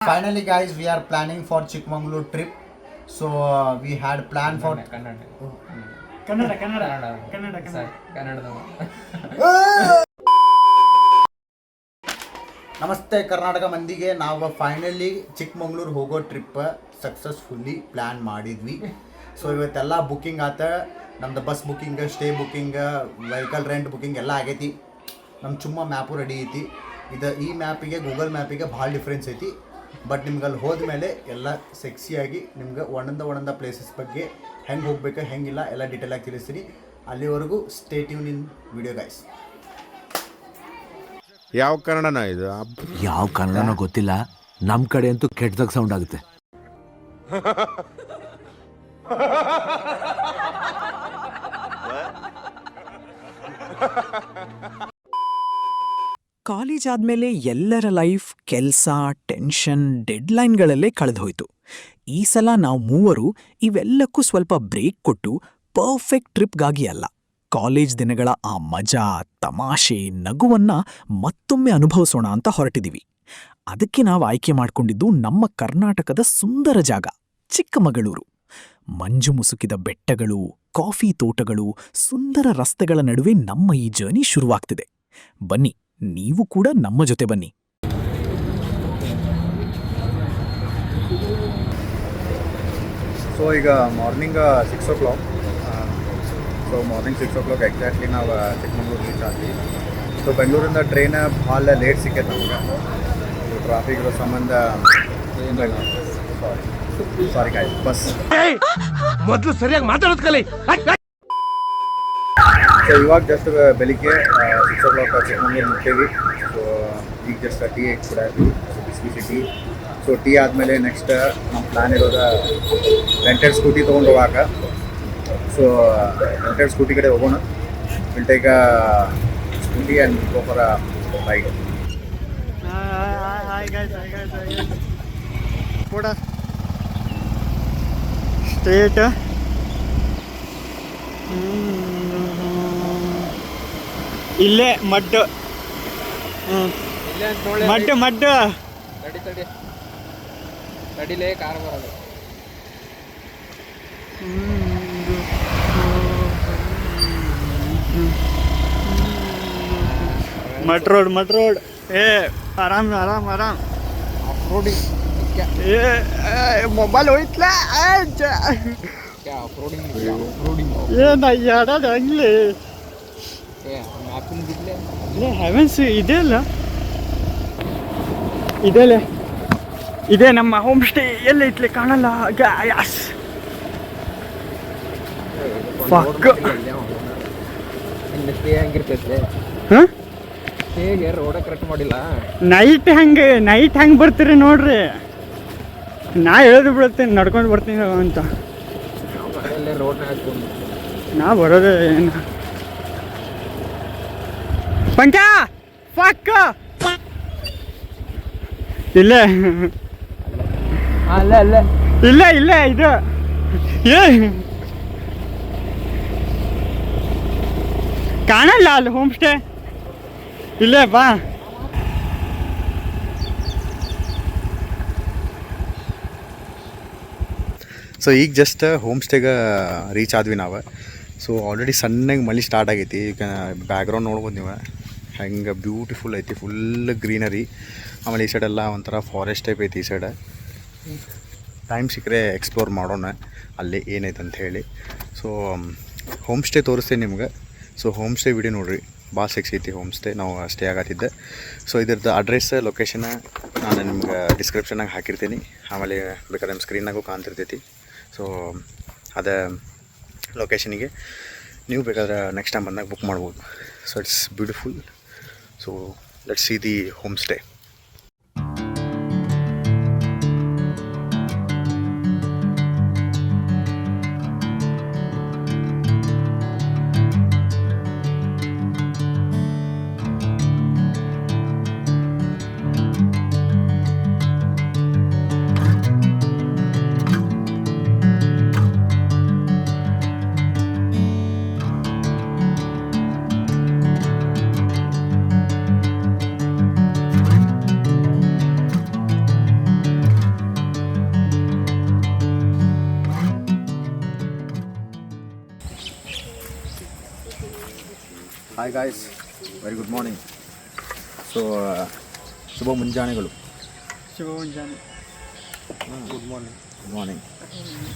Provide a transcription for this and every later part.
Finally, guys, we are planning for Chikmagalur trip. So we had planned for. ನಮಸ್ತೆ ಕರ್ನಾಟಕ ಮಂದಿಗೆ ನಾವು finally Chikmagalur ಹೋಗೋ trip successfully plan ಮಾಡಿದ್ವಿ. So ಇವತ್ತೆಲ್ಲ ಬುಕ್ಕಿಂಗ್ ಆತ. ನಮ್ದು bus booking, stay booking, vehicle rent booking ಎಲ್ಲ ಆಗೈತಿ. ನಮ್ಮ ಚುಮ್ಮ ಮ್ಯಾಪು ರೆಡಿ ಐತಿ. ಈ ಮ್ಯಾಪಿಗೆ ಗೂಗಲ್ ಮ್ಯಾಪಿಗೆ ಭಾಳ ಡಿಫ್ರೆನ್ಸ್ ಐತಿ. ಬಟ್ ನಿಮ್ಗೆ ಅಲ್ಲಿ ಹೋದ್ಮೇಲೆ ಎಲ್ಲ ಸೆಕ್ಸಿಯಾಗಿ ನಿಮ್ಗೆ ಒಂದೊಂದ ಪ್ಲೇಸಸ್ ಬಗ್ಗೆ ಹೆಂಗೆ ಹೋಗ್ಬೇಕು ಹೆಂಗಿಲ್ಲ ಎಲ್ಲ ಡೀಟೇಲಾಗಿ ತಿಳಿಸ್ತೀನಿ. ಅಲ್ಲಿವರೆಗೂ ಸ್ಟೇ ಟ್ಯೂನ್ ಇನ್ ವಿಡಿಯೋ ಗೈಸ್. ಯಾವ ಕನ್ನಡನ ಇದು? ಯಾವ ಕನ್ನಡನೋ ಗೊತ್ತಿಲ್ಲ, ನಮ್ಮ ಕಡೆ ಅಂತೂ ಕೆಟ್ಟದಾಗ ಸೌಂಡ್ ಆಗುತ್ತೆ. ಕಾಲೇಜ್ ಆದಮೇಲೆ ಎಲ್ಲರ ಲೈಫ್ ಕೆಲಸ, ಟೆನ್ಷನ್, ಡೆಡ್ಲೈನ್ಗಳಲ್ಲೇ ಕಳೆದೋಯ್ತು. ಈ ಸಲ ನಾವು ಮೂವರು ಇವೆಲ್ಲಕ್ಕೂ ಸ್ವಲ್ಪ ಬ್ರೇಕ್ ಕೊಟ್ಟು ಪರ್ಫೆಕ್ಟ್ ಟ್ರಿಪ್ಗಾಗಿ ಅಲ್ಲ, ಕಾಲೇಜ್ ದಿನಗಳ ಆ ಮಜಾ, ತಮಾಷೆ, ನಗುವನ್ನ ಮತ್ತೊಮ್ಮೆ ಅನುಭವಿಸೋಣ ಅಂತ ಹೊರಟಿದ್ದೀವಿ. ಅದಕ್ಕೆ ನಾವು ಆಯ್ಕೆ ಮಾಡಿಕೊಂಡಿದ್ದು ನಮ್ಮ ಕರ್ನಾಟಕದ ಸುಂದರ ಜಾಗ ಚಿಕ್ಕಮಗಳೂರು. ಮಂಜು ಮುಸುಕಿದ ಬೆಟ್ಟಗಳು, ಕಾಫಿ ತೋಟಗಳು, ಸುಂದರ ರಸ್ತೆಗಳ ನಡುವೆ ನಮ್ಮ ಈ ಜರ್ನಿ ಶುರುವಾಗ್ತಿದೆ. ಬನ್ನಿ, ನೀವು ಕೂಡ ನಮ್ಮ ಜೊತೆ ಬನ್ನಿ. ಸೊ ಈಗ morning 6 o'clock. So morning 6 o'clock exactly ನಾವು ಚಿಕ್ಕಮಂಗ್ಳೂರು ರೀಚ್ ಆದ್ವಿ. ಸೊ ಬೆಂಗಳೂರಿಂದ ಟ್ರೈನ್ ಭಾಳ ಲೇಟ್ ಸಿಕ್ಕೈತೆ ನಮ್ಗೆ. ಟ್ರಾಫಿಕ್ ಇರೋ ಸಂಬಂಧ ಸಾರಿ ಗಾಯ್ಸ್, ಬಸ್ ಮೊದಲು ಸರಿಯಾಗಿ ಮಾತಾಡೋದು ಕಲಿ. ಸೊ ಇವಾಗ ಜಸ್ಟ್ ಬೆಳಿಗ್ಗೆ 6 o'clock ಚಿಕ್ಕಮಂಗ್ಳೂರು ಮುಟ್ಟೇವಿ. ಸೊ ಈಗ ಜಸ್ಟ್ ಟೀ ಕೂಡ ಬಿಸಿ ಬಿಸಿ ಟೀ. ಸೊ ಟೀ ಆದಮೇಲೆ ನೆಕ್ಸ್ಟ್ ನಮ್ಮ ಪ್ಲ್ಯಾನ್ ಇರೋದು ರೆಂಟೆಡ್ ಸ್ಕೂಟಿ ತೊಗೊಂಡು ಹೋಗಾಕ. ಸೊ ರೆಂಟೆಡ್ ಸ್ಕೂಟಿ ಕಡೆ ಹೋಗೋಣ. Will take a scooty and go for a ride. ಕೂಡ ಸ್ಟ್ರೇಟ್ ಇಲ್ಲೇ ಮಡ್ಡು ಮಡ್ಡು ಮಡ್ಡು ತಡಿಲೇ ಕಾರ್ ಬರೋದು. ಮಡ್ ರೋಡ್ ಏ ಆರಾಮ್ ಆರಾಮ್ ಆರಾಮ್. ಆಫ್ರೋಡಿಂಗ್ ಏ ಮೊಬೈಲ್ ಹೋಯ್ತಲ ಏನ ಯಾಡದ ಹಂಗ್ಲಿ ಮ್ಯಾಪಿನ ಬಿಡ್ಲೆ ಲೇ ಹೆವೆನ್ಸ್ ಇದೆ ಅಲ್ಲ, ಇದೆಲ್ಲ ಇದೆ ನಮ್ಮ ಹೋಮ್ ಸ್ಟೇ. ಎಲ್ಲ ಐತ್ಲೆ ಕಾಣಲ್ಲ. ಗ್ಯಾಸ್ ಫಕ್ ಸ್ಟೇ ಹೆಂಗಿರ್ತೈತೆ? ಹಾಂ, ಸ್ಟೇಗೆ ರೋಡ ಕರೆಕ್ಟ್ ಮಾಡಿಲ್ಲ. ನೈಟ್ ಹೆಂಗೆ ಬರ್ತೀರಿ ನೋಡ್ರಿ. ನಾ ಹೇಳೋದು ಬಿಡುತ್ತೇನೆ, ನಡ್ಕೊಂಡು ಬರ್ತೀನಿ ಅಂತ. ಅಲ್ಲೇ ರೋಡ್ನ ಹಾಕೊಂಡು ನಾ ಬರೋದೇ ಏನು ಪಂಚ ಫಕ್ ಇಲ್ಲೇ ಅಲ್ಲ ಅಲ್ಲ ಇಲ್ಲ ಇಲ್ಲ ಇದು ಏ ಕಾಣಲ್ಲ ಅಲ್ಲಿ ಹೋಮ್ ಸ್ಟೇ. ಇಲ್ಲೇ ಬಾ. ಸೊ ಈಗ ಜಸ್ಟ್ ಹೋಮ್ ಸ್ಟೇಗೆ ರೀಚ್ ಆದ್ವಿ ನಾವು. ಸೊ ಆಲ್ರೆಡಿ ಸಣ್ಣಗೆ ಮಳೆ ಸ್ಟಾರ್ಟ್ ಆಗೈತಿ. ಈಗ ಬ್ಯಾಕ್ಗ್ರೌಂಡ್ ನೋಡ್ಬೋದು ನೀವು, ಹೆಂಗೆ ಬ್ಯೂಟಿಫುಲ್ ಐತಿ. Full greenery. ಆಮೇಲೆ ಈ ಸೈಡೆಲ್ಲ ಒಂಥರ ಫಾರೆಸ್ಟ್ ಟೈಪ್ ಐತಿ ಈ ಸೈಡ್. ಟೈಮ್ ಸಿಕ್ಕರೆ ಎಕ್ಸ್ಪ್ಲೋರ್ ಮಾಡೋಣ ಅಲ್ಲಿ ಏನೈತೆ ಅಂತ ಹೇಳಿ. ಸೊ ಹೋಮ್ ಸ್ಟೇ ತೋರಿಸ್ತೇನೆ ನಿಮ್ಗೆ. ಸೊ ಹೋಮ್ ಸ್ಟೇ ವಿಡಿಯೋ ನೋಡಿರಿ, ಭಾಳ ಸೆಕ್ಸ್ ಐತಿ ಹೋಮ್ ಸ್ಟೇ. ನಾವು ಸ್ಟೇ ಆಗತ್ತಿದ್ದೆ. ಸೊ ಇದ್ರದ್ದು ಅಡ್ರೆಸ್, ಲೊಕೇಶನ್ ನಾನು ನಿಮ್ಗೆ ಡಿಸ್ಕ್ರಿಪ್ಷನ್ನಾಗ ಹಾಕಿರ್ತೀನಿ. ಆಮೇಲೆ ಬೇಕಾದ್ರೆ ನಿಮ್ಮ ಸ್ಕ್ರೀನ್ನಾಗೂ ಕಾಣ್ತಿರ್ತೈತಿ. ಸೊ ಅದೇ ಲೊಕೇಶನಿಗೆ ನೀವು ಬೇಕಾದ್ರೆ ನೆಕ್ಸ್ಟ್ ಟೈಮ್ ಬಂದಾಗ ಬುಕ್ ಮಾಡ್ಬೋದು. So it's beautiful. So let's see the home stay. Hi guys, very good morning. So ಶುಭ ಮುಂಜಾನೆಗಳು. Good morning.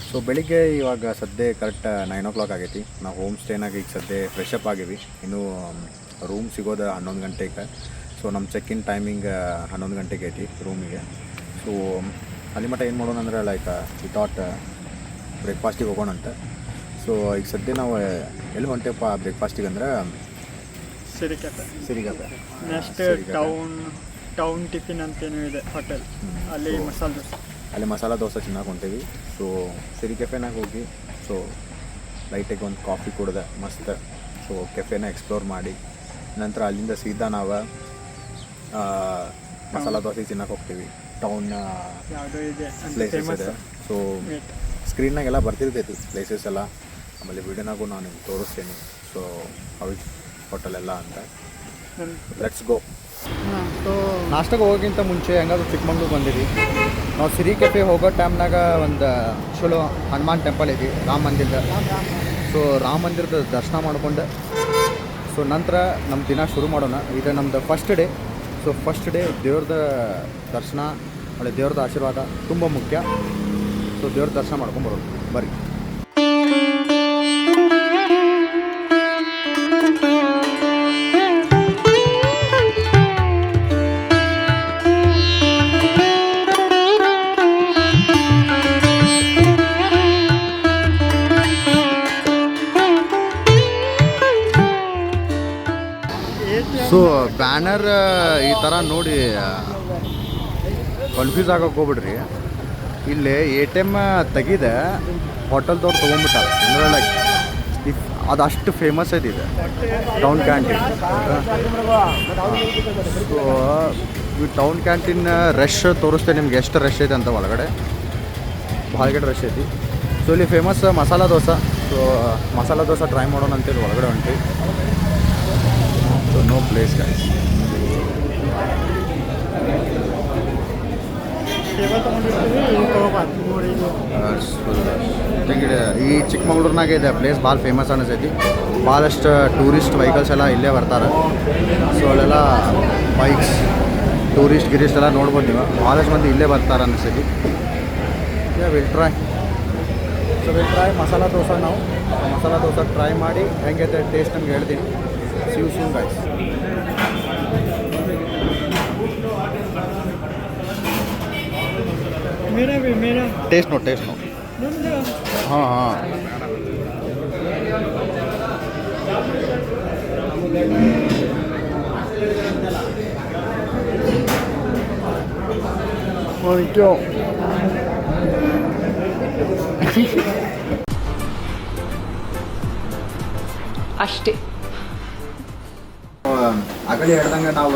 ಸೊ ಬೆಳಿಗ್ಗೆ ಇವಾಗ ಸದ್ಯ ಕರೆಕ್ಟ್ 9 o'clock ಆಗೈತಿ. ನಾವು ಹೋಮ್ ಸ್ಟೇನಾಗ ಈಗ ಸದ್ಯ ಫ್ರೆಶ್ ಅಪ್ ಆಗಿವಿ. ಇನ್ನೂ ರೂಮ್ ಸಿಗೋದು 11 ಗಂಟೆಗೆ. ಸೊ ನಮ್ಮ ಚೆಕ್-ಇನ್ ಟೈಮಿಂಗ್ 11 ಗಂಟೆಗೆ ಐತಿ ರೂಮಿಗೆ. ಸೊ ಅಲ್ಲಿ ಮಟ್ಟ ಏನು ಮಾಡೋಣ ಅಂದ್ರೆ ಲೈಕ್ ವಿ ಥಾಟ್ ಬ್ರೇಕ್ಫಾಸ್ಟಿಗೆ ಹೋಗೋಣ ಅಂತ. ಸೊ ಈಗ ಸದ್ಯ ನಾವು ಎಲ್ಲಿ ಹೊಂಟೇಪ್ಪ ಬ್ರೇಕ್ಫಾಸ್ಟಿಗೆ ಅಂದ್ರೆ ಸಿರಿ ಕೆಫೆ. ನೆಕ್ಸ್ಟ್ ಟೌನ್ ಟಿಫಿನ್ ಅಂತೇನು ಇದೆ ಹೋಟೆಲ್, ಅಲ್ಲಿ ಮಸಾಲ ದೋಸೆ ತಿನ್ನಕ್ಕೆ ಹೊಂಟೇವಿ. ಸೊ ಸಿರಿ ಕೆಫೆನಾಗ ಹೋಗಿ ಸೊ ಲೈಟಾಗಿ ಒಂದು ಕಾಫಿ ಕುಡ್ದೆ ಮಸ್ತ್. ಸೊ ಕೆಫೆನ ಎಕ್ಸ್ಪ್ಲೋರ್ ಮಾಡಿ ನಂತರ ಅಲ್ಲಿಂದ ಸೀದಾ ನಾವು ಮಸಾಲ ದೋಸೆ ತಿನ್ನಕ್ಕೆ ಹೋಗ್ತೀವಿ. ಟೌನ್ ಯಾವುದೋ ಇದೆ ಪ್ಲೇಸಸ್ ಇದೆ. ಸೊ ಸ್ಕ್ರೀನ್ನಾಗೆಲ್ಲ ಬರ್ತಿರ್ತೈತಿ ಪ್ಲೇಸಸ್ ಎಲ್ಲ. ಆಮೇಲೆ ವಿಡಿಯೋನಾಗೂ ನಾನು ನಿಮ್ಗೆ ತೋರಿಸ್ತೇನೆ. ಸೊ ಹೌಸ್ ಹೋಟೆಲ್ ಎಲ್ಲ ಅಂತ. Let's go. ನಾಷ್ಟಕ್ಕೆ ಹೋಗೋಕ್ಕಿಂತ ಮುಂಚೆ ಹೆಂಗಾದ್ರೂ ಚಿಕ್ಕಮಂಗ್ಳೂರು ಬಂದಿರಿ. ನಾವು ಸಿರಿ ಕೆಫೆ ಹೋಗೋ ಟೈಮ್ನಾಗ ಒಂದು ಚಲೋ ಹನುಮಾನ್ ಟೆಂಪಲ್ ಐತಿ, ರಾಮ ಮಂದಿರದ. ಸೊ ರಾಮ ಮಂದಿರದ ದರ್ಶನ ಮಾಡ್ಕೊಂಡು ಸೊ ನಂತರ ನಮ್ಮ ದಿನ ಶುರು ಮಾಡೋಣ. ಇದು ನಮ್ಮದು first day. So first day ದೇವ್ರದ ದರ್ಶನ, ಒಳ್ಳೆ ದೇವ್ರದ ಆಶೀರ್ವಾದ ತುಂಬ ಮುಖ್ಯ. ಸೊ ದೇವ್ರ ದರ್ಶನ ಮಾಡ್ಕೊಂಬರೋದು ಬರ್ರಿ. ಸೊ ಬ್ಯಾನರ್ ಈ ಥರ ನೋಡಿ ಕನ್ಫ್ಯೂಸ್ ಆಗೋಕೆ ಹೋಗ್ಬಿಡ್ರಿ. ಇಲ್ಲಿ ATM ತೆಗಿದೆ ಹೋಟೆಲ್ದವ್ರು ತೊಗೊಂಬಿಟ್ಟಾರೆ. ಅಂದರೆ ಲೈಕ್ ಅದಷ್ಟು ಫೇಮಸ್ ಐತಿ ಇದೆ ಟೌನ್ ಕ್ಯಾಂಟೀನ್. ಸೊ ಈ ಟೌನ್ ಕ್ಯಾಂಟೀನ್ ರಶ್ ತೋರಿಸ್ತೇನೆ ನಿಮ್ಗೆ ಎಷ್ಟು ರಶ್ ಐತೆ ಅಂತ. ಒಳಗಡೆ ಭಾಳಗಡೆ ರಶ್ ಐತಿ. ಸೊ ಇಲ್ಲಿ famous masala dosa. So masala dosa try ಮಾಡೋಣ ಅಂತೇಳಿ ಒಳಗಡೆ ಹೊಂಟಿ. So no place guys. ಈ ಚಿಕ್ಕಮಂಗ್ಳೂರ್ನಾಗ ಇದೆ ಪ್ಲೇಸ್ ಭಾಳ ಫೇಮಸ್ ಅನಿಸೈತಿ. ಭಾಳಷ್ಟು ಟೂರಿಸ್ಟ್ ವೆಹಿಕಲ್ಸ್ ಎಲ್ಲ ಇಲ್ಲೇ ಬರ್ತಾರೆ. ಸೊ ಅಲ್ಲೆಲ್ಲ ಬೈಕ್ಸ್ ಟೂರಿಸ್ಟ್ ಗಿರಿಸ್ಟ್ ಎಲ್ಲ ನೋಡ್ಬೋದು ನೀವು. ಭಾಳಷ್ಟು ಮಂದಿ ಇಲ್ಲೇ ಬರ್ತಾರೆ ಅನಿಸೈತಿ. We'll try. So we'll try masala dosa. ನಾವು ಮಸಾಲ ದೋಸೆ ಟ್ರೈ ಮಾಡಿ ಹೆಂಗೈತೆ ಟೇಸ್ಟ್ ನಮ್ಗೆ ಹೇಳ್ತೀನಿ. See you soon guys. मेरा टेस्ट नो हाँ हाँ. क्यों ಅಷ್ಟೇ. ಆಗಲೇ ಹೇಳ್ದಂಗೆ ನಾವು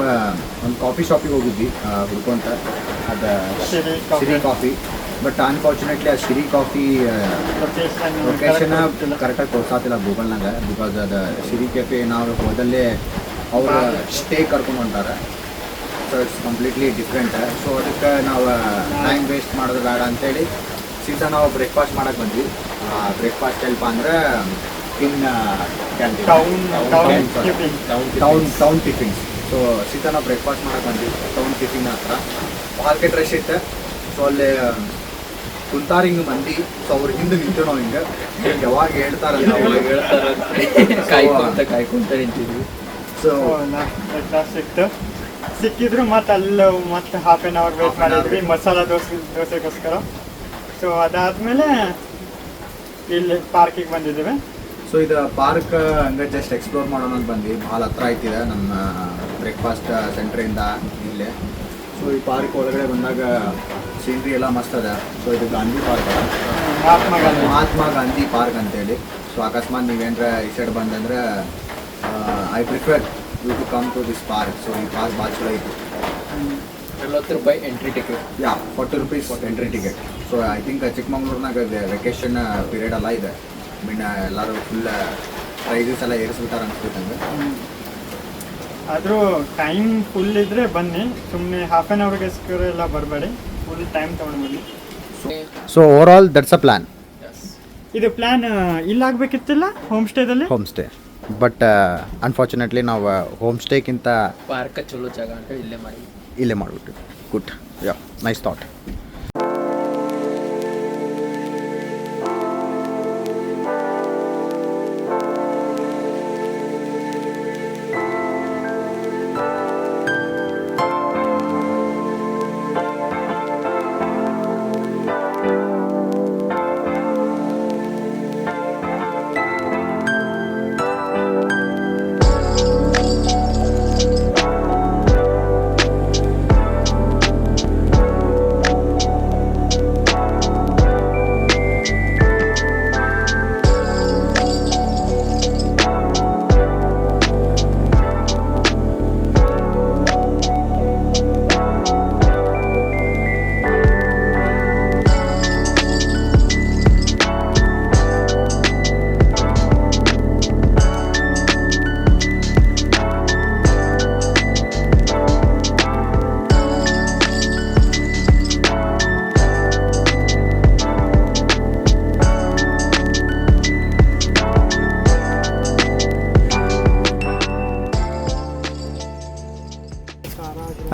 ಒಂದು ಕಾಫಿ ಶಾಪಿಗೆ ಹೋಗಿದ್ವಿ ಹುಡ್ಕೊಂತ. ಅದು ಸಿರಿ ಕಾಫಿ. ಬಟ್ ಅನ್ಫಾರ್ಚುನೇಟ್ಲಿ ಆ ಸಿರಿ ಕಾಫಿ ಲೊಕೇಶನ್ ಕರೆಕ್ಟಾಗಿ ತೋರ್ಸಾತಿಲ್ಲ ಗೂಗಲ್ನಾಗ. ಬಿಕಾಸ್ ಅದು ಸಿರಿ ಕೆಫೆ ನಾವು ಹೋದಲ್ಲೇ ಅವ್ರ ಸ್ಟೇ ಕರ್ಕೊಂಡು ಹೊಂಟಾರೆ. So it's completely different. So ಅದಕ್ಕೆ ನಾವು ಟೈಮ್ ವೇಸ್ಟ್ ಮಾಡೋದು ಬೇಡ ಅಂತೇಳಿ ಸೀದಾ ನಾವು ಬ್ರೇಕ್ಫಾಸ್ಟ್ ಮಾಡಕ್ಕೆ ಬಂದ್ವಿ. ಬ್ರೇಕ್ಫಾಸ್ಟ್ ಎಲ್ಪ ಅಂದ್ರೆ ಇನ್ ಟೌನ್ ಟಿಫಿನ್ಸ್. ಸೊ ಸೀದಾ ನಾವು ಬ್ರೇಕ್ಫಾಸ್ಟ್ ಮಾಡಕ್ಕೆ ಬಂದ್ವಿ ಟೌನ್ ಟಿಫಿನ್ ಹತ್ರ. ಮಾರ್ಕೆಟ್ ರಶ್ ಇತ್ತು. ಸೊ ಅಲ್ಲಿ ಕುಂತಾರ ಹಿಂಗೆ ಮಂದಿ. ಸೊ ಅವ್ರ ಹಿಂದೆ ನಿಂತು ನಾವು ಹಿಂಗೆ ಯಾವಾಗ ಹೇಳ್ತಾರಲ್ಲ ಕಾಯ್ಕೊಂತ ನಿಂತಿದ್ವಿ. ಸೊ ಸಿಕ್ಕಿದ್ರು ಮತ್ತೆ ಅಲ್ಲಿ ಮತ್ತೆ ಹಾಫ್ ಆನ್ ಅವರ್ ವೇಟ್ ಮಾಡಿದ್ವಿ ಮಸಾಲ ದೋಸೆಗೋಸ್ಕರ. ಸೊ ಅದಾದ್ಮೇಲೆ ಇಲ್ಲಿ ಪಾರ್ಕಿಗೆ ಬಂದಿದ್ದೇವೆ. ಸೊ ಇದು ಪಾರ್ಕ್ ಹಂಗೆ ಜಸ್ಟ್ ಎಕ್ಸ್ಪ್ಲೋರ್ ಮಾಡೋಣ ಅಂತ ಬಂದ್ವಿ. ಭಾಳ ಹತ್ರ ಆಯ್ತಿದೆ ನಮ್ಮ ಬ್ರೇಕ್ಫಾಸ್ಟ್ ಸೆಂಟ್ರಿಂದ ಇಲ್ಲೇ. ಸೊ ಈ ಪಾರ್ಕ್ ಒಳಗಡೆ ಬಂದಾಗ ಸೀನ್ರಿ ಎಲ್ಲ ಮಸ್ತ್ ಅದ. ಸೊ ಇದು ಗಾಂಧಿ ಪಾರ್ಕ್ ಅದ, ಮಹಾತ್ಮ ಗಾಂಧಿ ಪಾರ್ಕ್ ಅಂತೇಳಿ. ಸೊ ಅಕಸ್ಮಾತ್ ನೀವೇನ್ರ ಈ ಸೈಡ್ ಬಂದಂದ್ರೆ I prefer you to come to this park. So ಈ ಪಾರ್ಕ್ ಭಾಳ ಚಲೋ ಐತಿ. 40 ರೂಪಾಯಿ entry ticket. Yeah 40 rupees entry ticket. So I think ಚಿಕ್ಕಮಂಗ್ಳೂರ್ನಾಗ ವೆಕೇಶನ್ ಪೀರಿಯಡ್ ಎಲ್ಲ ಇದೆ. ಮೀನ್ ಎಲ್ಲರೂ ಫುಲ್ ಪ್ರೈಸಸ್ ಎಲ್ಲ ಏರಿಸ್ಬಿಟ್ಟಾರೆ ಅನ್ಸ್ಬಿಟ್ಟಂಗೆ. ಆದರೂ ಟೈಮ್ ಫುಲ್ ಇದ್ದರೆ ಬನ್ನಿ, ಸುಮ್ಮನೆ ಹಾಫ್ ಆನ್ ಅವರ್ಗೋಸ್ಕರ ಎಲ್ಲ ಬರಬೇಡಿ, ಫುಲ್ ಟೈಮ್ ತೊಗೊಂಡು ಬನ್ನಿ. So over all that's a plan. ಇದು ಪ್ಲ್ಯಾನ್ ಇಲ್ಲಾಗಬೇಕಿತ್ತಿಲ್ಲ ಹೋಮ್ ಸ್ಟೇದಲ್ಲಿ. ಹೋಮ್ ಸ್ಟೇ ಬಟ್ ಅನ್ಫಾರ್ಚುನೇಟ್ಲಿ ನಾವು ಹೋಮ್ ಸ್ಟೇಕ್ಕಿಂತ ಪಾರ್ಕ ಚಲೋ ಜಾಗ ಅಂತ ಇಲ್ಲೇ ಮಾಡಿ. ಇಲ್ಲೇ ಮಾಡಿಬಿಟ್ಟು ಗುಡ್ ಯಾ ನೈಸ್ ಥಾಟ್.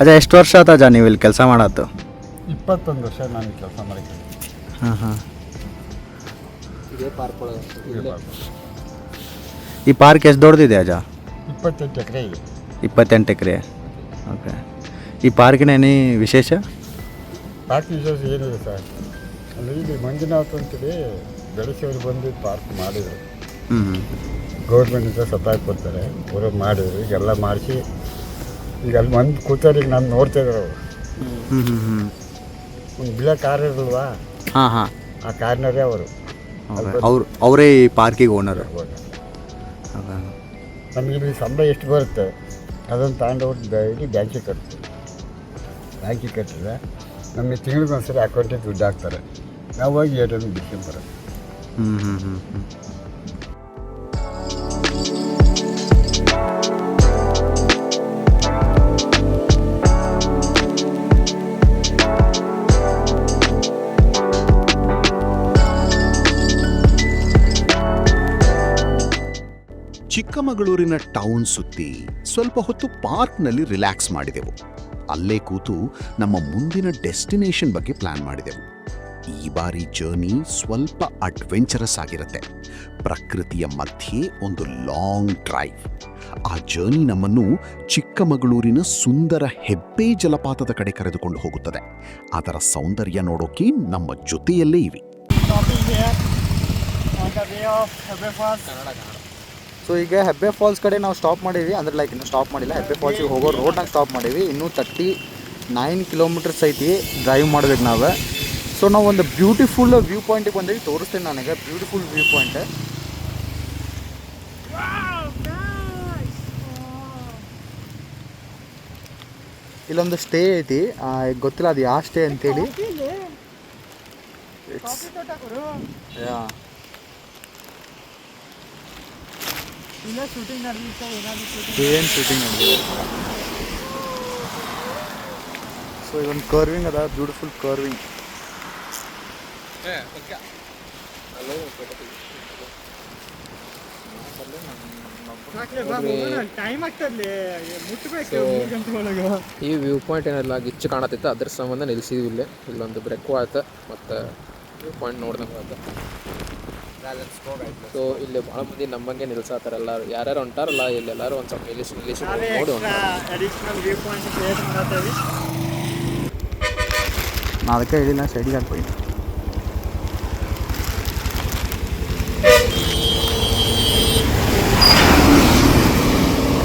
ಅದೇ ಎಷ್ಟು ವರ್ಷ ಆತ ನೀವು ಇಲ್ಲಿ ಕೆಲಸ ಮಾಡತ್ತು? 21 ವರ್ಷ ನಾನು ಕೆಲಸ ಮಾಡಿದ್ದೀನಿ. ಹಾಂ ಹಾಂ. ಇದೇ ಪಾರ್ಕ್ ಒಳಗೆ ಇಲ್ಲೇ. ಈ ಪಾರ್ಕ್ ಎಷ್ಟು ದೊಡ್ಡದಿದೆ ಅಜ? 28 ಎಕರೆ. 28 ಎಕರೆ. ಓಕೆ. ಈ ಪಾರ್ಕಿನ ಏನೇ ವಿಶೇಷ? ಪಾರ್ಕ್ ವಿಶೇಷ ಏನಿದೆ ಸರ್, ಅಲ್ಲಿ ಇಲ್ಲಿ ಮಂಜುನಾಥ್ ಅಂತೇಳಿ ಬೆಳೆಸೋರು ಬಂದು ಪಾರ್ಕ್ ಮಾಡಿದರು. ಹ್ಞೂ. ಗೌರ್ಮೆಂಟಿಂದ ಸಪ್ಲೈ ಕೊಡ್ತಾರೆ, ಅವರು ಮಾಡಿದ್ರು. ಈಗೆಲ್ಲ ಮಾಡಿಸಿ ಈಗ ಅಲ್ಲಿ ಬಂದು ಕೂತಾರೆ. ಈಗ ನಾನು ನೋಡ್ತಾ ಇದ್ದಾರೆ ಅವರು. ಹ್ಞೂ ಹ್ಞೂ ಹ್ಞೂ. ಒಂದು ಬಿಳ ಕಾರ್ ಇರಲ್ವಾ, ಹಾಂ ಹಾಂ. ಆ ಕಾರ್ನರೇ ಅವರು. ಅವರೇ ಈ ಪಾರ್ಕಿಗೆ ಓನರು. ನಮಗೆ ಇಲ್ಲಿ ಸಂಬಳ ಎಷ್ಟು ಬರುತ್ತೆ ಅದನ್ನು ತಗೊಂಡೋಗಿ ಡೈಲಿ ಬ್ಯಾಂಕಿಗೆ ಕಟ್ತೀವಿ. ಬ್ಯಾಂಕಿಗೆ ಕಟ್ಟಿದ್ರೆ ನಮಗೆ ತಿಂಗಳಿಗೊಂದ್ಸರಿ ಅಕೌಂಟಿಗೆ ದುಡ್ಡು ಹಾಕ್ತಾರೆ. ನಾವು ಹೋಗಿ ಏಟನ್ನು ಬಿಡ್ಕೊಂಡು ಬರೋದು. ಹ್ಞೂ ಹ್ಞೂ ಹ್ಞೂ ಹ್ಞೂ. ಚಿಕ್ಕಮಗಳೂರಿನ ಟೌನ್ ಸುತ್ತಿ ಸ್ವಲ್ಪ ಹೊತ್ತು ಪಾರ್ಕ್ನಲ್ಲಿ ರಿಲ್ಯಾಕ್ಸ್ ಮಾಡಿದೆವು. ಅಲ್ಲೇ ಕೂತು ನಮ್ಮ ಮುಂದಿನ ಡೆಸ್ಟಿನೇಷನ್ ಬಗ್ಗೆ ಪ್ಲಾನ್ ಮಾಡಿದೆವು. ಈ ಬಾರಿ ಜರ್ನಿ ಸ್ವಲ್ಪ ಅಡ್ವೆಂಚರಸ್ ಆಗಿರುತ್ತೆ. ಪ್ರಕೃತಿಯ ಮಧ್ಯೆ ಒಂದು ಲಾಂಗ್ ಡ್ರೈವ್. ಆ ಜರ್ನಿ ನಮ್ಮನ್ನು ಚಿಕ್ಕಮಗಳೂರಿನ ಸುಂದರ ಹೆಬ್ಬೆ ಜಲಪಾತದ ಕಡೆ ಕರೆದುಕೊಂಡು ಹೋಗುತ್ತದೆ. ಅದರ ಸೌಂದರ್ಯ ನೋಡೋಕೆ ನಮ್ಮ ಜೊತೆಯಲ್ಲೇ ಇವೆ. ಸೊ ಈಗ ಹೆಬ್ಬೆ ಫಾಲ್ಸ್ ಕಡೆ ನಾವು ಸ್ಟಾಪ್ ಮಾಡೀವಿ. ಅಂದರೆ ಲೈಕ್ ಇನ್ನೂ ಸ್ಟಾಪ್ ಮಾಡಿಲ್ಲ. ಹೆಬ್ಬೆ ಫಾಲ್ಸಿಗೆ ಹೋಗೋ ರೋಡ್ನಾಗ ಸ್ಟಾಪ್ ಮಾಡೀವಿ. ಇನ್ನೂ 39 ಕಿಲೋಮೀಟರ್ಸ್ ಐತಿ ಡ್ರೈವ್ ಮಾಡ್ಬೇಕು ನಾವು. ಸೊ ನಾವು ಒಂದು ಬ್ಯೂಟಿಫುಲ್ ವ್ಯೂ ಪಾಯಿಂಟಿಗೆ ಬಂದೀವಿ. ತೋರಿಸ್ತೀನಿ ನನಗೆ ಬ್ಯೂಟಿಫುಲ್ ವ್ಯೂ ಪಾಯಿಂಟ್. ಇಲ್ಲೊಂದು ಸ್ಟೇ ಐತಿ, ಗೊತ್ತಿಲ್ಲ ಅದು ಯಾವ ಸ್ಟೇ ಅಂತೇಳಿ. ಏನು ಶೂಟಿಂಗ್ ನಡೆದಿದೆ. ಸೊ ಇದೊಂದು ಕರ್ವಿಂಗ್ ಅದ, ಬ್ಯೂಟಿಫುಲ್ ಕರ್ವಿಂಗ್. ಈ ವ್ಯೂ ಪಾಯಿಂಟ್ ಏನೆಲ್ಲ ಗಿಚ್ಚು ಕಾಣತಿತ್ತು, ಅದ್ರ ಸಂಬಂಧ ನಿಲ್ಸಿದ್ವಿ ಇಲ್ಲೇ. ಇಲ್ಲೊಂದು ಬ್ರೇಕು ಆಯ್ತು ಮತ್ತು ವ್ಯೂ ಪಾಯಿಂಟ್ ನೋಡ್ದಂಗೆ ಆಯ್ತು. ಸೊ ಇಲ್ಲಿ ಭಾಳ ಮಂದಿ ನಮ್ಮಂಗೆ ನಿಲ್ಸಾತಾರೆ. ಎಲ್ಲರೂ ಯಾರ್ಯಾರು ಹೊಂಟಾರಲ್ಲ ಇಲ್ಲಿ ಎಲ್ಲರೂ ಒಂದು ಸ್ವಲ್ಪ ನಿಲ್ಲಿಸಿ ನೋಡಿ ನಾ ಅದಕ್ಕೆ ಹೇಳಿಲ್ಲ ಸೈಡಿಗೆ ಹಾಕ್ಬೋದು.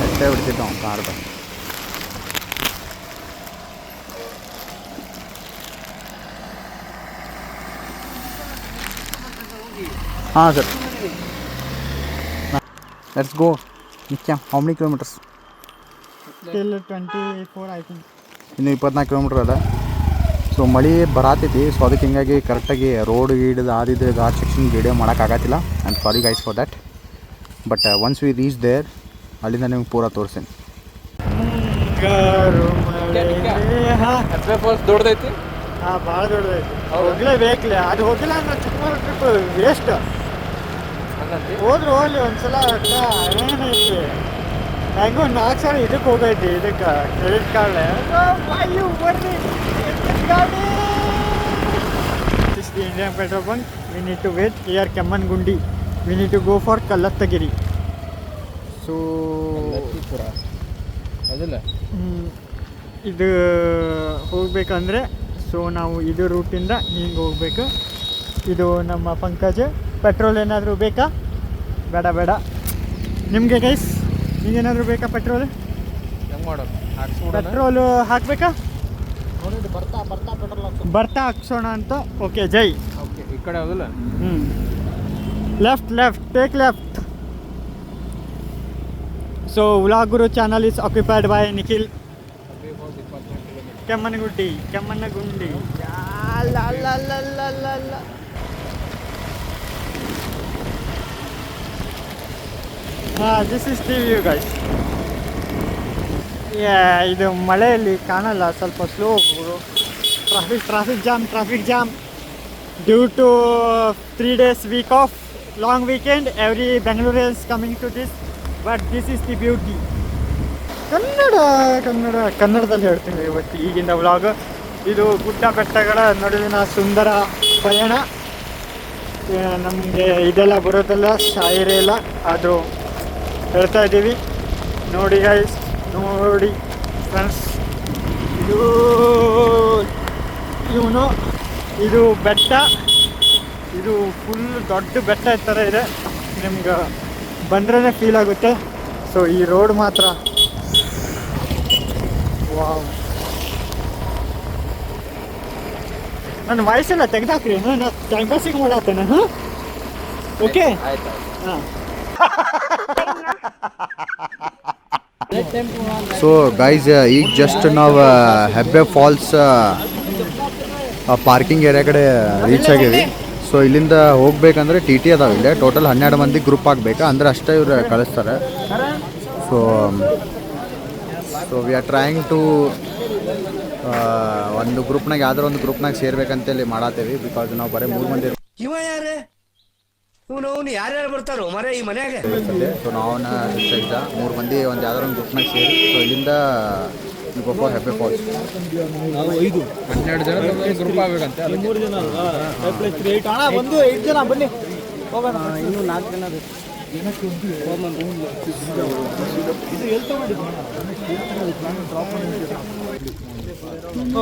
ಎಷ್ಟೇ ಬಿಡ್ತಿದ್ದ ಅವ್ನು ಕಾರ್ ಬಂದು. ಹಾಂ sir, let's go. Nitya how many kilometres? 24 I think. ಇನ್ನು 24 ಕಿಲೋಮೀಟ್ರ್ ಅದ. ಸೊ ಮಳೆ ಬರಾತೈತಿ. ಸೊ ಅದಕ್ಕೆ ಹಿಂಗಾಗಿ ಕರೆಕ್ಟಾಗಿ ರೋಡ್ ಗೀಡದು ಆದಿದ್ದು ಘಾಟ್ ಸೆಕ್ಷನ್ ವಿಡಿಯೋ ಮಾಡೋಕ್ಕಾಗತ್ತಿಲ್ಲ. I am sorry guys for that. But once we reach there ಅಲ್ಲಿಂದ ನಿಮ್ಗೆ ಪೂರ ತೋರಿಸ್ತೀನಿ. ಹೆಬ್ಬೆ ಫಾಲ್ಸ್ ದೊಡ್ಡದೈತಿ. ಹಾಂ, ಭಾಳ ದೊಡ್ಡದೈತಿ. ಹೋಗಲೇಬೇಕಲ್ಲ. ಅದು ಹೋಗಿಲ್ಲ ಅಂದ್ರೆ ಚಿಕ್ಕಮಗಳೂರು ಟ್ರಿಪ್ ವೇಸ್ಟ್. ಹಂಗಂತಿ ಹೋದ್ರು ಹೋಗ್ಲಿ ಒಂದ್ಸಲ ಅಕ್ಕ ಏನೈತಿ ಹೆಂಗೋ 4 ಸಾವಿರ ಇದಕ್ಕೆ ಹೋಗೈತಿ ಇದಕ್ಕೆ ಕ್ರೆಡಿಟ್ ಕಾರ್ಡ್ ಬರ್ರಿ ಗಾಡಿ this the Indian petrol bunk we need to wait here Kemmangundi we need to go for Kallathagiri so Lakkipura ಅದಿಲ್ಲ ಇದು ಹೋಗ್ಬೇಕಂದ್ರೆ ಸೊ ನಾವು ಇದು ರೂಟಿಂದ ಹಿಂಗೆ ಹೋಗ್ಬೇಕು ಇದು ನಮ್ಮ ಪಂಕಜ್ ಪೆಟ್ರೋಲ್ ಏನಾದರೂ ಬೇಕಾ ಬೇಡ ನಿಮಗೆ ಗೈಸ್ ನಿಮಗೇನಾದರೂ ಬೇಕಾ ಪೆಟ್ರೋಲ್ ಹೆಂಗೆ ಮಾಡೋದು ಹಾಕ್ಸ್ಬಿಡೋಣ ಪೆಟ್ರೋಲು ಹಾಕಬೇಕಾ ಬರ್ತಾ ಹಾಕ್ಸೋಣ ಅಂತ ಓಕೆ ಜೈ ಓಕೆ ಈ ಕಡೆ ಹೌದಲ್ಲ ಲೆಫ್ಟ್ ಟೇಕ್ ಲೆಫ್ಟ್ ಸೊ ಉಲಾಗುರು channel is occupied by Nikhil Kemmanagundi this is the view guys ಇದು ಮಳೆಯಲ್ಲಿ ಕಾಣಲ್ಲ ಸ್ವಲ್ಪ slow traffic jam due to 3 days week off long weekend every Bangaloreans coming to this but this is the beauty ಕನ್ನಡದಲ್ಲಿ ಹೇಳ್ತೀನಿ ಇವತ್ತು ಈಗಿನ vlog ಇದು ಗುಡ್ಡ ಬೆಟ್ಟಗಳ ನಡುವಿನ ಸುಂದರ ಪಯಣ ನಮಗೆ ಇದೆಲ್ಲ ಬರೋದಲ್ಲ ಶಾಯರೇ ಇಲ್ಲ ಆದರೂ ಹೇಳ್ತಾ ಇದ್ದೀವಿ ನೋಡಿ ಗೈಸ್ ನೋಡಿ ಫ್ರೆಂಡ್ಸ್ ಇದು ಬೆಟ್ಟ ಇದು ಫುಲ್ ದೊಡ್ಡ ಬೆಟ್ಟ ಥರ ಇದೆ ನಿಮ್ಗೆ ಬಂದ್ರೇ ಫೀಲ್ ಆಗುತ್ತೆ ಸೊ ಈ ರೋಡ್ ಮಾತ್ರ ವಾವ್ ನನ್ನ ವಾಯ್ಸೆಲ್ಲ ತೆಗ್ದಾಕ್ರಿ ನಾನು ಟೈಮ್ ಪಾಸಿಗೆ ಮಾಡತ್ತೇನೆ ಹಾಂ ಓಕೆ ಆಯ್ತು ಹಾಂ ಸೊ ಗೈಸ್ ಈಗ ಜಸ್ಟ್ ನಾವು ಹೆಬ್ಬೆ ಫಾಲ್ಸ್ ಪಾರ್ಕಿಂಗ್ ಏರಿಯಾ ಕಡೆ ರೀಚ್ ಆಗೀವಿ ಸೊ ಇಲ್ಲಿಂದ ಹೋಗ್ಬೇಕಂದ್ರೆ ಟಿ ಟಿ ಅದಾವೆ ಇಲ್ಲೇ ಟೋಟಲ್ 12 ಮಂದಿ ಗ್ರೂಪ್ ಆಗಬೇಕಾ ಅಂದ್ರೆ ಅಷ್ಟೇ ಇವ್ರು ಕಳಿಸ್ತಾರೆ so we are trying to ಒಂದು ಗ್ರೂಪ್ನಾಗ ಯಾವ್ದಾರು ಒಂದು ಗ್ರೂಪ್ನಾಗ ಸೇರ್ಬೇಕಂತೇಳಿ ಮಾಡತ್ತೇವಿ ಬಿಕಾಸ್ ನಾವು ಬರೀ 3 ಮಂದಿ ಇವ ಯಾರೇ ಇವನು ಯಾರ್ಯಾರು ಬರ್ತಾರೋ ಮರೆ ಈ ಮನ್ಯಾಗ ಸೊ ನಾವು 3 ಮಂದಿ ಒಂದು ಯಾವ್ದಾರು ಒಂದು ಗ್ರೂಪ್ನಾಗ ಸೇರಿ ಸೊ ಇಲ್ಲಿಂದ ಗೋ ಫಾರ್ ಹೆಬ್ಬೆ ಫಾಲ್ಸ್ 12 ಜನ ಗ್ರೂಪ್ ಆಗ್ಬೇಕಂತೆ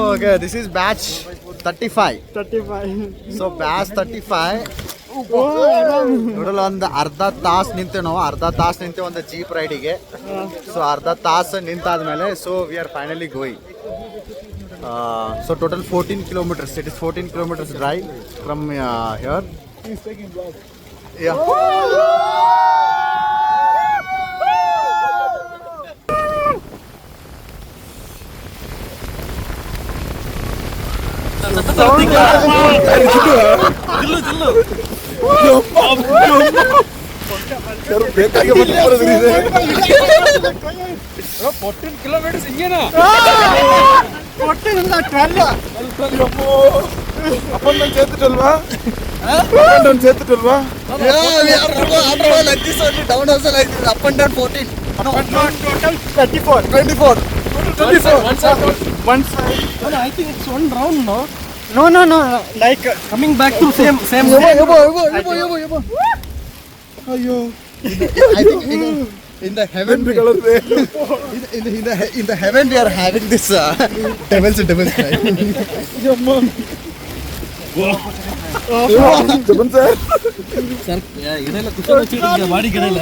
okay this is batch 35 so batch 35 ನೋಡಲ್ಲ ಒಂದು ಅರ್ಧ ತಾಸು ನಿಂತೇವೆ ನಾವು ಒಂದು ಜೀಪ್ ರೈಡಿಗೆ ಸೊ ಅರ್ಧ ತಾಸು ನಿಂತಾದ್ಮೇಲೆ so we are finally going so total 14 kilometers it is 14 kilometers drive from here kilometres ಹಿಂಗೇನಾ No, like coming back to same I think in the heaven in the heaven we are having this devil's time. ಇದೆಲ್ಲ ಕುಶಲ body ಗಿಡಲ್ಲ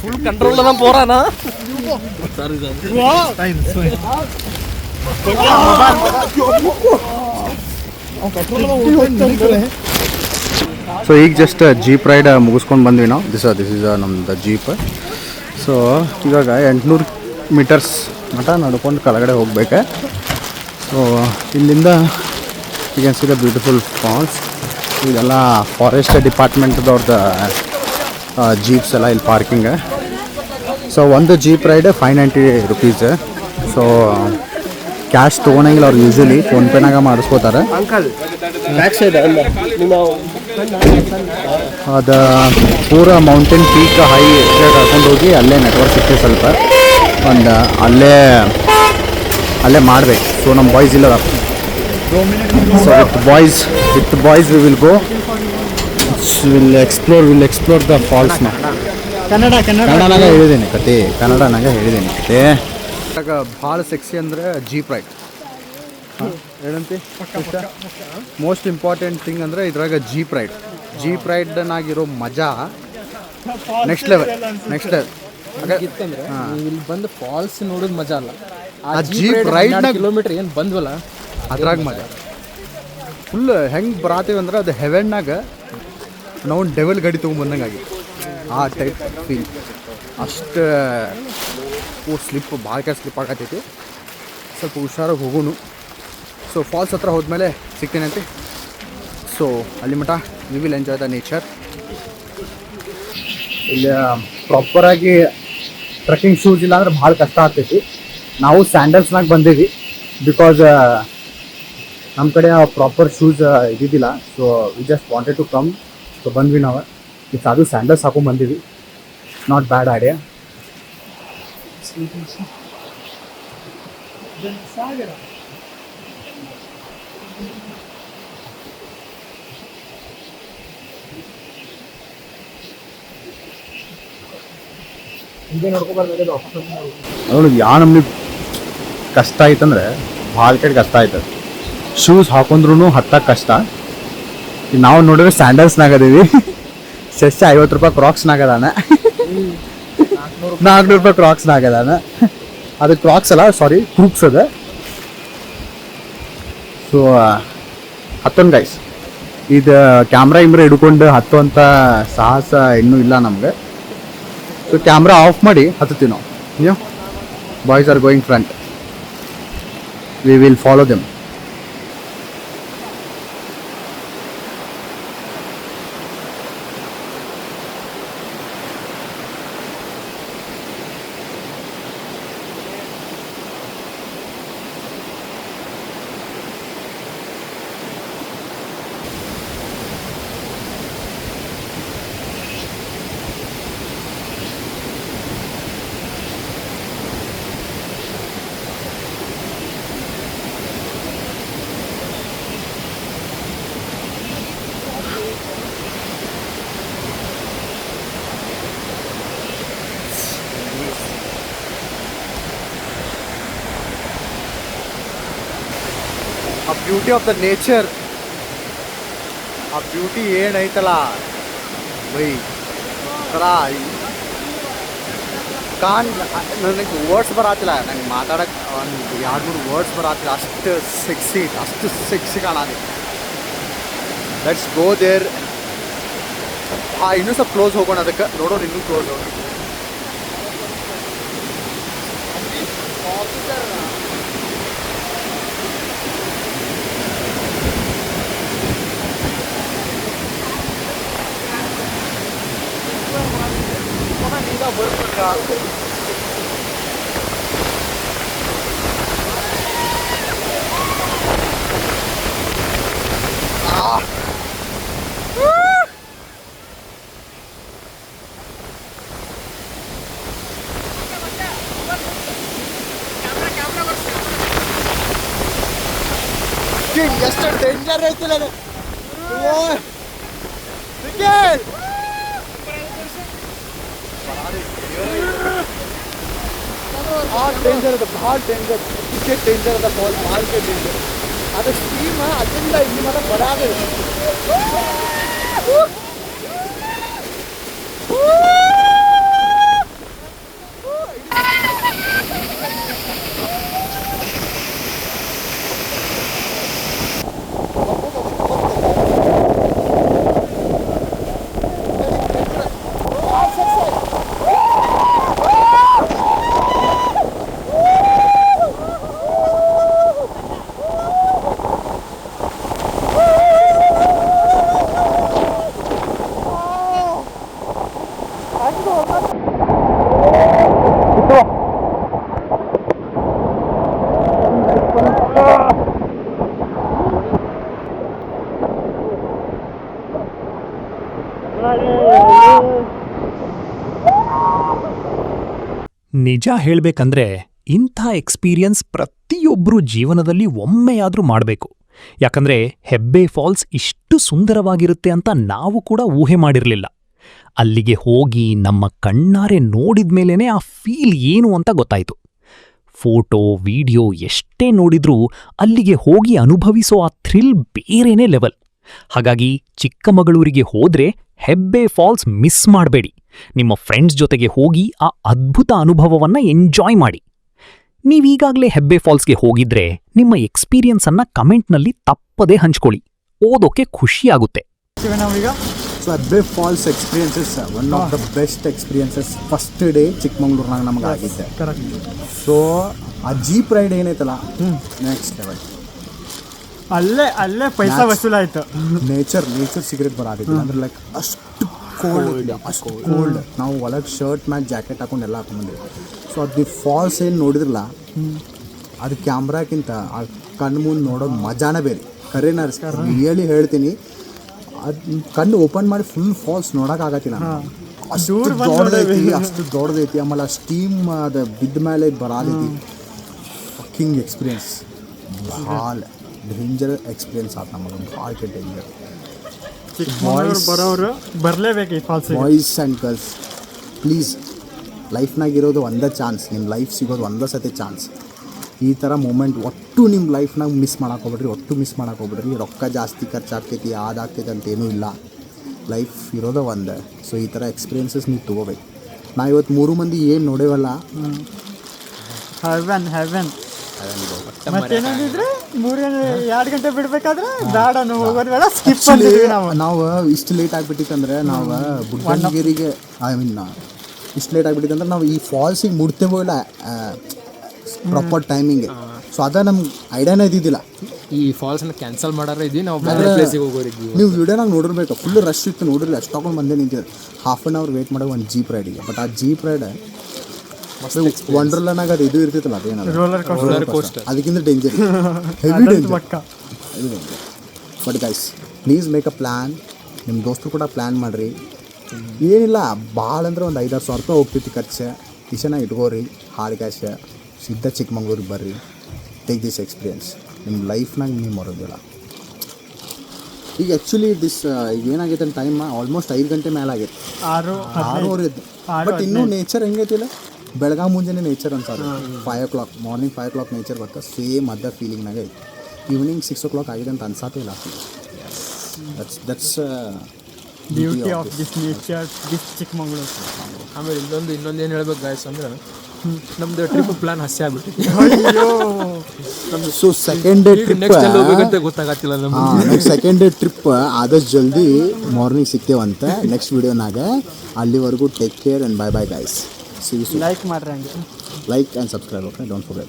full control ನಮ್ಮ ಪೋರಾನ so ಈಗ just jeep ride ಮುಗಿಸ್ಕೊಂಡು ಬಂದ್ವಿ ನಾವು this is ನಮ್ದು ಜೀಪ್ ಸೊ ಇವಾಗ 800 ಮೀಟರ್ಸ್ ಮಟ ನಡ್ಕೊಂಡು ಕೆಳಗಡೆ ಹೋಗ್ಬೇಕು ಸೊ ಇಲ್ಲಿಂದ you can see the beautiful falls ಇದೆಲ್ಲ ಫಾರೆಸ್ಟ್ ಡಿಪಾರ್ಟ್ಮೆಂಟ್ದವ್ರದ್ದು ಜೀಪ್ಸ್ ಎಲ್ಲ ಇಲ್ಲಿ ಪಾರ್ಕಿಂಗ್. ಸೊ ಒಂದು jeep ride 590 rupees. So cash ತೊಗೊಳಂಗಿಲ್ಲ ಅವ್ರು, ಯೂಶ್ವಲಿ ಫೋನ್ಪೇನಾಗ ಮಾಡಿಸ್ಕೋತಾರೆ. ಅದು ಪೂರ ಮೌಂಟೇನ್ ಪೀಕ್ ಹೈ ಕರ್ಕೊಂಡು ಹೋಗಿ ಅಲ್ಲೇ ನೆಟ್ವರ್ಕ್ ಸಿಗ್ತದೆ ಸ್ವಲ್ಪ, ಒಂದು ಅಲ್ಲೇ ಮಾಡಬೇಕು. ಸೊ ನಮ್ಮ ಬಾಯ್ಸ್ ಇಲ್ಲ. So with boys we will go, will explore the ಫಾಲ್ಸ್ನ. ಕನ್ನಡನಾಗ ಹೇಳಿದ್ದೀನಿ ಕತೆ, ಕತೆ ಭಾಳ ಸೆಕ್ಸಿ ಅಂದರೆ ಜೀಪ್ ರೈಡ್. ಏನಂತೆ ಮೋಸ್ಟ್ ಇಂಪಾರ್ಟೆಂಟ್ ಥಿಂಗ್ ಅಂದರೆ ಇದ್ರಾಗ ಜೀಪ್ ರೈಡ್ನಾಗಿರೋ ಮಜಾ ನೆಕ್ಸ್ಟ್ ಲೆವೆಲ್. ಇತ್ತಂದ್ರೆ ಇಲ್ಲಿ ಬಂದು ಫಾಲ್ಸ್ ನೋಡೋದು ಮಜಾ ಅಲ್ಲ, ಆ ಜೀಪ್ ರೈಡ್ನಾಗ ಕಿಲೋಮೀಟರ್ ಏನು ಬಂದ್ವಲ್ಲ ಅದ್ರಾಗ ಮಜಾ ಫುಲ್ ಹೆಂಗೆ ಬರಾತೀವಿ ಅಂದ್ರೆ ಅದು ಹೆವೆನ್ನಾಗ ನಾವು ಡೆವಲ್ ಗಾಡಿ ತೊಗೊಂಬಂದಂಗಾಗಿ ಆ ಟೈಪ್ ಫೀಲ್. ಅಷ್ಟು ಸ್ಲಿಪ್ ಭಾಳ ಸ್ಲಿಪ್ ಆಗತ್ತೈತಿ, ಸ್ವಲ್ಪ ಹುಷಾರಾಗಿ ಹೋಗೋನು. ಸೊ ಫಾಲ್ಸ್ ಹತ್ರ ಹೋದ್ಮೇಲೆ ಸಿಗ್ತೇನಂತೆ. ಸೊ ಅಲ್ಲಿ ಮಟ we will enjoy the nature. ಇಲ್ಲಿ ಪ್ರಾಪರಾಗಿ ಟ್ರೆಕ್ಕಿಂಗ್ ಶೂಸ್ ಇಲ್ಲ ಅಂದ್ರೆ ಭಾಳ ಕಷ್ಟ ಆಗ್ತೈತಿ. ನಾವು ಸ್ಯಾಂಡಲ್ಸ್ನಾಗ ಬಂದೀವಿ, ಬಿಕಾಸ್ ನಮ್ಮ ಕಡೆ ಪ್ರಾಪರ್ ಶೂಸ್ ಇದ್ದಿದ್ದಿಲ್ಲ. So we just wanted to come. So ಬಂದ್ವಿ ನಾವು, ಇಟ್ಸ್ ಅದು ಸ್ಯಾಂಡಲ್ಸ್ ಹಾಕೊಂಡು ಬಂದೀವಿ. Not bad idea. ನೋಡಿ ಯಾವ ನಮ್ಗೆ ಕಷ್ಟ ಆಯ್ತಂದ್ರೆ ಭಾಳ ಕಷ್ಟ ಆಯ್ತದ. ಶೂಸ್ ಹಾಕೊಂಡ್ರು ಹತ್ತಕ್ಕೆ ಕಷ್ಟ. ನಾವು ನೋಡಿದ್ರೆ ಸ್ಯಾಂಡಲ್ಸ್ನಾಗ ಅದೀವಿ. ಶೆಷ್ಟ 50 ರೂಪಾಯಿ ಕ್ರಾಕ್ಸ್ನಾಗ ಅದಾನ, 400 ರೂಪಾಯಿ ಕ್ರಾಕ್ಸ್ನಾಗ ಅದಾನ. ಅದು ಕ್ರಾಕ್ಸ್ ಅಲ್ಲ, ಸಾರಿ ಹೂಪ್ಸ್ ಅದ. ಸೊ ಹತ್ತೊಂದು ಗೈಸ್, ಇದು ಕ್ಯಾಮ್ರಾ ಹಿಡ್ಕೊಂಡು ಹತ್ತುವಂಥ ಸಾಹಸ ಇನ್ನೂ ಇಲ್ಲ ನಮ್ಗೆ. ಸೊ ಕ್ಯಾಮ್ರಾ ಆಫ್ ಮಾಡಿ ಹತ್ತೀವಿ ನಾವು. ನೀವು boys are going front, we will follow them. ಆ ಬ್ಯೂಟಿ ಆಫ್ ದ ನೇಚರ್, ಆ ಬ್ಯೂಟಿ ಏನೈತಲ್ಲ ಬೈ ಥರ ನನಗೆ ವರ್ಡ್ಸ್ ಬರತ್ತಿಲ್ಲ, ನಂಗೆ ಮಾತಾಡಕ್ಕೆ ಒಂದು 2-3 ವರ್ಡ್ಸ್ ಬರತ್ತಿಲ್ಲ. ಅಷ್ಟು ಸೆಕ್ಸಿ ಕಾಣತಿ. Let's go there. ಇನ್ನೂ ಸ್ವಲ್ಪ ಕ್ಲೋಸ್ ಹೋಗೋಣ, ಅದಕ್ಕೆ ನೋಡೋಣ, ಇನ್ನೂ ಕ್ಲೋಸ್ ಹೋಗೋಣ. ಎಷ್ಟು ಡೇಂಜರ್ ಐತಿಲ್ಲ ಭಾಳ ಡೇಂಜರ್ ಅದ, ಭಾಳ ಡೇಂಜರ್. ಟಿಕೆಟ್ ಡೇಂಜರ್ ಅದ, ಫಾಲ್ ಭಾಳ ಡೇಂಜರ್. ಅದು ಸ್ಟೀಮ್ ಅದರಿಂದ ಇಲ್ಲಿ ಮಾತ್ರ ಬರಾದೆ. ನಿಜ ಹೇಳ್ಬೇಕಂದ್ರೆ ಇಂಥ ಎಕ್ಸ್ಪೀರಿಯನ್ಸ್ ಪ್ರತಿಯೊಬ್ಬರೂ ಜೀವನದಲ್ಲಿ ಒಮ್ಮೆಯಾದ್ರೂ ಮಾಡಬೇಕು. ಯಾಕಂದ್ರೆ ಹೆಬ್ಬೆ ಫಾಲ್ಸ್ ಇಷ್ಟು ಸುಂದರವಾಗಿರುತ್ತೆ ಅಂತ ನಾವು ಕೂಡ ಊಹೆ ಮಾಡಿರಲಿಲ್ಲ. ಅಲ್ಲಿಗೆ ಹೋಗಿ ನಮ್ಮ ಕಣ್ಣಾರೆ ನೋಡಿದ್ಮೇಲೇನೆ ಆ ಫೀಲ್ ಏನು ಅಂತ ಗೊತ್ತಾಯ್ತು. ಫೋಟೋ ವಿಡಿಯೋ ಎಷ್ಟೇ ನೋಡಿದ್ರೂ ಅಲ್ಲಿಗೆ ಹೋಗಿ ಅನುಭವಿಸೋ ಆ ಥ್ರಿಲ್ ಬೇರೆನೇ ಲೆವೆಲ್. ಹಾಗಾಗಿ ಚಿಕ್ಕಮಗಳೂರಿಗೆ ಹೋದ್ರೆ ಹೆಬ್ಬೆ ಫಾಲ್ಸ್ ಮಿಸ್ ಮಾಡಬೇಡಿ. ನಿಮ್ಮ ಫ್ರೆಂಡ್ಸ್ ಜೊತೆಗೆ ಹೋಗಿ ಆ ಅದ್ಭುತ ಅನುಭವವನ್ನ ಎಂಜಾಯ್ ಮಾಡಿ. ನೀವೀಗಾಗಲೇ ಹೆಬ್ಬೆ ಫಾಲ್ಸ್ಗೆ ಹೋಗಿದ್ರೆ ನಿಮ್ಮ ಎಕ್ಸ್ಪೀರಿಯನ್ಸ್ ಅನ್ನ ಕಮೆಂಟ್ನಲ್ಲಿ ತಪ್ಪದೇ ಹಂಚ್ಕೊಳ್ಳಿ. ಓದೋಕೆ ಖುಷಿಯಾಗುತ್ತೆ. ನಾವೀಗ so Hebbe Falls experiences one of the best experiences first day ಚಿಕ್ಕಮಂಗ್ಳೂರ್ನಾಗ ನಮಗೆ ಆಗಿದ್ದೆ. ಸೊ ಆ ಜೀಪ್ ರೈಡ್ ಏನೈತಲ್ಲ ನೆಕ್ಸ್ಟ್ ಲೆವೆಲ್. ಅಲ್ಲೇ ಪೈಸಾ ವಸೂಲಾಯ್ತು. ನೇಚರ್ ಸಿಗರೇಟ್ ಬರಾದಿಲ್ಲ ಅಂದ್ರೆ ಲೈಕ್ ಅಷ್ಟು ಕೋಲ್ಡ್. ನಾವು ಒಳಗೆ ಶರ್ಟ್ ಮ್ಯಾಚ್ ಜಾಕೆಟ್ ಹಾಕೊಂಡು ಎಲ್ಲ ಹಾಕೊಂಡ್ಬಂದ್ವಿ. ಸೊ ಅದು ಫಾಲ್ಸ್ ಏನು ನೋಡಿದ್ರಲ್ಲ ಅದು ಕ್ಯಾಮ್ರಾಕ್ಕಿಂತ ಆ ಕಣ್ಣು ಮುಂದೆ ನೋಡೋ ಮಜಾನೇ ಬೇರೆ. ಕರೆನ ರಿಯಲಿ ಹೇಳ್ತೀನಿ, ಅದು ಕಣ್ಣು ಓಪನ್ ಮಾಡಿ ಫುಲ್ ಫಾಲ್ಸ್ ನೋಡೋಕ್ಕಾಗತ್ತಿಲ್ಲ. ಅಷ್ಟು ದೊಡ್ಡದೈತಿ. ಆಮೇಲೆ ಆ ಸ್ಟೀಮ್ ಅದು ಬಿದ್ದ ಮೇಲೆ ಬರಾದೈತಿ. ಫಕ್ಕಿಂಗ್ ಎಕ್ಸ್ಪೀರಿಯನ್ಸ್ ಭಾಳ ಡೇಂಜರ್ ಎಕ್ಸ್ಪೀರಿಯನ್ಸ್ ಆಯ್ತು ನಮಗೆ, ಭಾಳ ಡೇಂಜರ್. ಬರೋರು ಬರಲೇಬೇಕು ಈ falls. Boys and girls please, ಲೈಫ್ನಾಗ ಇರೋದು ಒಂದೇ ಚಾನ್ಸ್, ನಿಮ್ಮ ಲೈಫ್ ಸಿಗೋದು ಒಂದೇ ಸತಿ ಚಾನ್ಸ್. ಈ ಥರ ಮೂಮೆಂಟ್ ಒಟ್ಟು ನಿಮ್ಮ ಲೈಫ್ನಾಗ ಮಿಸ್ ಮಾಡೋಕ್ಕೋಗ್ಬಿಡ್ರಿ. ರೊಕ್ಕ ಜಾಸ್ತಿ ಖರ್ಚಾಗ್ತೈತಿ ಅದಾಗ್ತೈತಿ ಅಂತ ಏನೂ ಇಲ್ಲ. ಲೈಫ್ ಇರೋದು ಒಂದೇ. ಸೊ ಈ ಥರ ಎಕ್ಸ್ಪೀರಿಯನ್ಸಸ್ ನೀವು ತೊಗೋಬೇಕು. ನಾ ಇವತ್ತು 3 ಮಂದಿ ಏನು ನೋಡೇವಲ್ಲ, ಹೆವೆನ್. ಮತ್ತೇನಿದ್ರೆ 2 ಗಂಟೆ ಬಿಡ್ಬೇಕಾದ್ರೆ ಬೇಡ ಹೋಗೋದು ಬೇಡ, ಸ್ಕಿಪ್ ಮಾಡಿದ್ವಿ ನಾವು. ಇಷ್ಟು ಲೇಟ್ ಆಗಿಬಿಟ್ಟಿತ್ತಂದ್ರೆ ನಾವು ಬುಡ್ಡನಗಿರಿಗೆ ಇಷ್ಟು ಲೇಟ್ ಆಗಿಬಿಟ್ಟಿತ್ತಂದ್ರೆ ನಾವು ಈ ಫಾಲ್ಸಿಗೆ ಮುಡ್ತೇವೋ ಇಲ್ಲ ಪ್ರಾಪರ್ ಟೈಮಿಂಗೆ. ಸೊ ಅದ ನಮ್ಗೆ ಐಡಿಯಾನೇ ಇದ್ದಿದ್ದಿಲ್ಲ. ಈ ಫಾಲ್ಸ್ನ ಕ್ಯಾನ್ಸಲ್ ಮಾಡಾರ ಇದ್ವಿ, ನಾವು ಬೇರೆ ಪ್ಲೇಸಿಗೆ ಹೋಗೋರಿದ್ವಿ. ನೀವು ವಿಡಿಯೋನಾಗ ನೋಡಿರ್ಬೇಕು, ಫುಲ್ ರಶ್ ಇತ್ತು, ನೋಡಿರಲಿ. ಅಷ್ಟು ತಗೊಂಡು ಬಂದೇ ನಿಂತಿದ್ರು. ಹಾಫ್ ಆನ್ ಅವರ್ ವೇಟ್ ಮಾಡೋ ಒಂದು ಜೀಪ್ ರೈಡಿಗೆ. ಬಟ್ ಆ ಜೀಪ್ ರೈಡ್ ವಂಡರ್ಲಾನಾಗ ಅದು ಇದು ಇರ್ತಿತ್ತಲ್ಲ, ಅದೇನಲ್ಲ ರೋಲರ್ ಕೋಸ್ಟರ್, ಅದಕ್ಕಿಂತ danger, heavy danger. But guys please make a plan. ನಿಮ್ಮ ದೋಸ್ತರು ಕೂಡ ಪ್ಲ್ಯಾನ್ ಮಾಡಿರಿ. ಏನಿಲ್ಲ, ಭಾಳ ಅಂದ್ರೆ ಒಂದು 5-6 ಸಾವಿರ ರೂಪಾಯಿ ಹೋಗ್ತೈತಿ ಖರ್ಚು. ಇಷ್ಟನ ಇಟ್ಕೋರಿ ಹಾರ್ಡ್ ಕ್ಯಾಶ್. ಸಿದ್ಧ ಚಿಕ್ಕಮಂಗ್ಳೂರಿಗೆ ಬರ್ರಿ, ಟೇಕ್ ದಿಸ್ ಎಕ್ಸ್ಪೀರಿಯನ್ಸ್. ನಿಮ್ಮ ಲೈಫ್ನಾಗ ನೀವು ಮರೋದಿಲ್ಲ. ಈಗ ಆ್ಯಕ್ಚುಲಿ ಏನಾಗೈತೆ ಟೈಮ್ ಆಲ್ಮೋಸ್ಟ್ 5 ಗಂಟೆ ಮೇಲೆ ಆಗೈತೆ, 6:30 ಇದ್ದು. ಬಟ್ ಇನ್ನೂ ನೇಚರ್ ಹೆಂಗೈತಿಲ್ಲ, ಬೆಳಗ್ಗೆ ಮುಂಜಾನೆ ನೇಚರ್ ಅನ್ಸೋದು. 5 o'clock ಮಾರ್ನಿಂಗ್ 5 o'clock ನೇಚರ್ ಬರ್ತಾ ಸೇಮ್ ಅದ ಫೀಲಿಂಗ್ನಾಗ ಐತಿ. ಈವ್ನಿಂಗ್ 6 o'clock ಆಗಿದೆ ಅಂತ ಅನ್ಸಾತೇ ಇಲ್ಲ. That's beauty of this nature, this Chikmagalur. ಆಮೇಲೆ ಇನ್ನೊಂದು ಏನು ಹೇಳ್ಬೇಕು ಗಾಯ್ಸ್ ಅಂದ್ರೆ, ನಮ್ದು ಟ್ರಿಪ್ ಪ್ಲಾನ್ ಹಸಿ ಆಗ್ಬಿಟ್ಟಿದೆ. So second day trip next ಎಲ್ಲಿ ಹೋಗ್ಬೇಕಂತ ಗೊತ್ತಾಗತ್ತಿಲ್ಲ ನಮ್ಗೆ. ಸೆಕೆಂಡ್ ಡೇ ಟ್ರಿಪ್ ಆದಷ್ಟು ಜಲ್ದಿ ಮಾರ್ನಿಂಗ್ ಸಿಗ್ತೇವಂತೆ ನೆಕ್ಸ್ಟ್ ವಿಡಿಯೋನಾಗ. ಅಲ್ಲಿವರೆಗೂ take care and bye guys. See you soon. Like ಮಾಡ್ರಿ ಹಂಗೆ. Like and subscribe, okay? Don't forget.